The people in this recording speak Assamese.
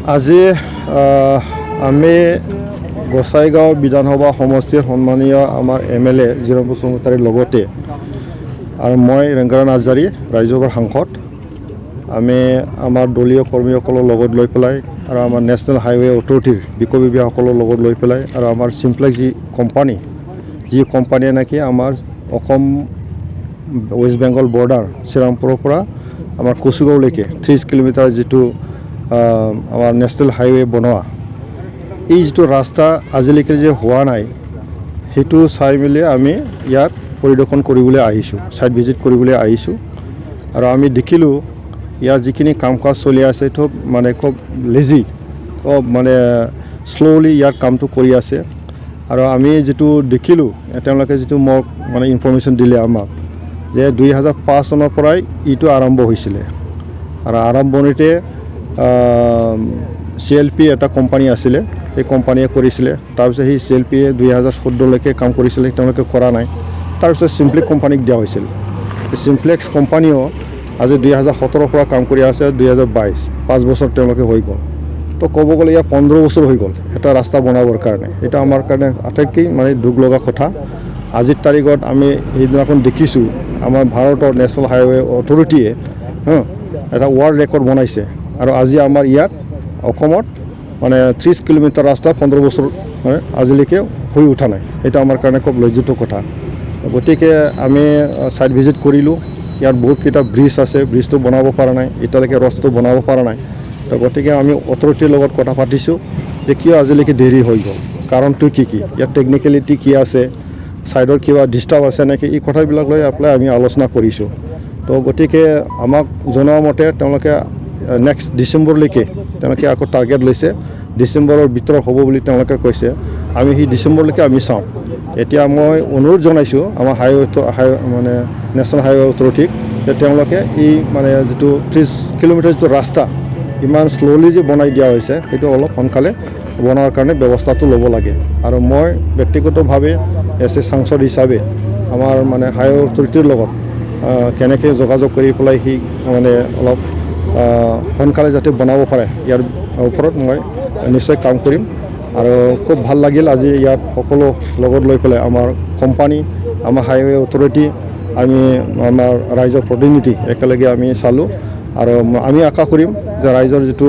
আজি আমি গোসাইগাঁও বিধানসভা সমষ্টিৰ সন্মানীয় আমাৰ MLA জিৰণ বসুমতাৰীৰ লগতে আৰু মই ৰেংগাৰা নাৰ্জাৰী ৰাজ্যসভাৰ সাংসদ আমি আমাৰ দলীয় কৰ্মীসকলৰ লগত লৈ পেলাই আৰু আমাৰ নেশ্যনেল হাইৱে অথৰিটিৰ বিষয়ববীয়াসকলৰ লগত লৈ পেলাই আৰু আমাৰ চিমপ্লেক্স যি কোম্পানীয়ে নেকি আমাৰ অসম ৱেষ্ট বেংগল বৰ্ডাৰ শ্ৰীৰামপুৰৰ পৰা আমাৰ কচুগাঁওলৈকে 30 কিলোমিটাৰ যিটো আমাৰ নেশ্যনেল হাইৱে বনোৱা এই যিটো ৰাস্তা আজিলৈকে যে হোৱা নাই সেইটো চাই মেলি আমি ইয়াত পৰিদৰ্শন কৰিবলৈ আহিছোঁ, ছাইট ভিজিট কৰিবলৈ আহিছোঁ আৰু আমি দেখিলোঁ ইয়াত যিখিনি কাম কাজ চলি আছে সেইটো মানে খুব লেজি, মানে শ্ল'লি ইয়াত কামটো কৰি আছে আৰু আমি যিটো দেখিলোঁ তেওঁলোকে যিটো মোক মানে ইনফৰমেশ্যন দিলে আমাক যে 2005 চনৰ পৰাই ইটো আৰম্ভ হৈছিলে আৰু আৰম্ভণিতে CLP এটা কোম্পানী আছিলে, সেই কোম্পানীয়ে কৰিছিলে। তাৰপিছত সেই CLP 2014লৈকে কাম কৰিছিলে, তেওঁলোকে কৰা নাই। তাৰপিছত চিমপ্লেক্স কোম্পানীক দিয়া হৈছিল। চিমপ্লেক্স কোম্পানীও আজি 2017 পৰা কাম কৰি আছে 2022, 5 বছৰ তেওঁলোকে হৈ গ'ল। তো ক'ব গ'লে ইয়াৰ 15 বছৰ হৈ গ'ল এটা ৰাস্তা বনাবৰ কাৰণে। এটা আমাৰ কাৰণে আটাইতকৈ মানে দুখ লগা কথা। আজিৰ তাৰিখত আমি সেইদিনাখন দেখিছোঁ আমাৰ ভাৰতৰ নেশ্যনেল হাইৱে অথৰিটিয়ে এটা ৱৰ্ল্ড ৰেকৰ্ড বনাইছে আৰু আজি আমাৰ ইয়াত অসমত মানে 30 কিলোমিটাৰ ৰাস্তা 15 বছৰ আজিলৈকে হৈ উঠা নাই। এটা আমাৰ কাৰণে খুব লজ্জিত কথা। গতিকে আমি ছাইট ভিজিট কৰিলোঁ, ইয়াত বহুতকেইটা ব্ৰিজ আছে, ব্ৰিজটো বনাব পৰা নাই, এতিয়ালৈকে ৰাস্তাটো বনাব পৰা নাই। গতিকে আমি অথৰিটিৰ লগত কথা পাতিছোঁ যে কিয় আজিলৈকে দেৰি হৈ গ'ল, কাৰণটো কি ইয়াত টেকনিকেলিটি কি আছে, ছাইডৰ কিবা ডিষ্টাৰ্ব আছে নেকি, এই কথাবিলাক লৈ আমি আলোচনা কৰিছোঁ। তো গতিকে আমাক জনোৱা মতে তেওঁলোকে নেক্সট ডিচেম্বৰলৈকে তেওঁলোকে আকৌ টাৰ্গেট লৈছে, ডিচেম্বৰৰ ভিতৰত হ'ব বুলি তেওঁলোকে কৈছে। আমি সেই ডিচেম্বৰলৈকে আমি চাওঁ। এতিয়া মই অনুৰোধ জনাইছোঁ আমাৰ মানে নেশ্যনেল হাইৱে অথৰিটিক যে তেওঁলোকে এই মানে যিটো 30 কিলোমিটাৰ যিটো ৰাস্তা ইমান শ্ল'লি যে বনাই দিয়া হৈছে সেইটো অলপ সোনকালে বনোৱাৰ কাৰণে ব্যৱস্থাটো ল'ব লাগে। আৰু মই ব্যক্তিগতভাৱে সাংসদ হিচাপে আমাৰ মানে হাইৱে অথৰিটিৰ লগত কেনেকৈ যোগাযোগ কৰি পেলাই সি মানে অলপ সোনকালে যাতে বনাব পাৰে ইয়াৰ ওপৰত মই নিশ্চয় কাম কৰিম। আৰু খুব ভাল লাগিল আজি ইয়াত সকলো লগত লৈ পেলাই আমাৰ কোম্পানী, আমাৰ হাইৱে অথৰিটি, আমি আমাৰ ৰাইজৰ প্ৰতিনিধি একেলগে আমি চালোঁ আৰু আমি আশা কৰিম যে ৰাইজৰ যিটো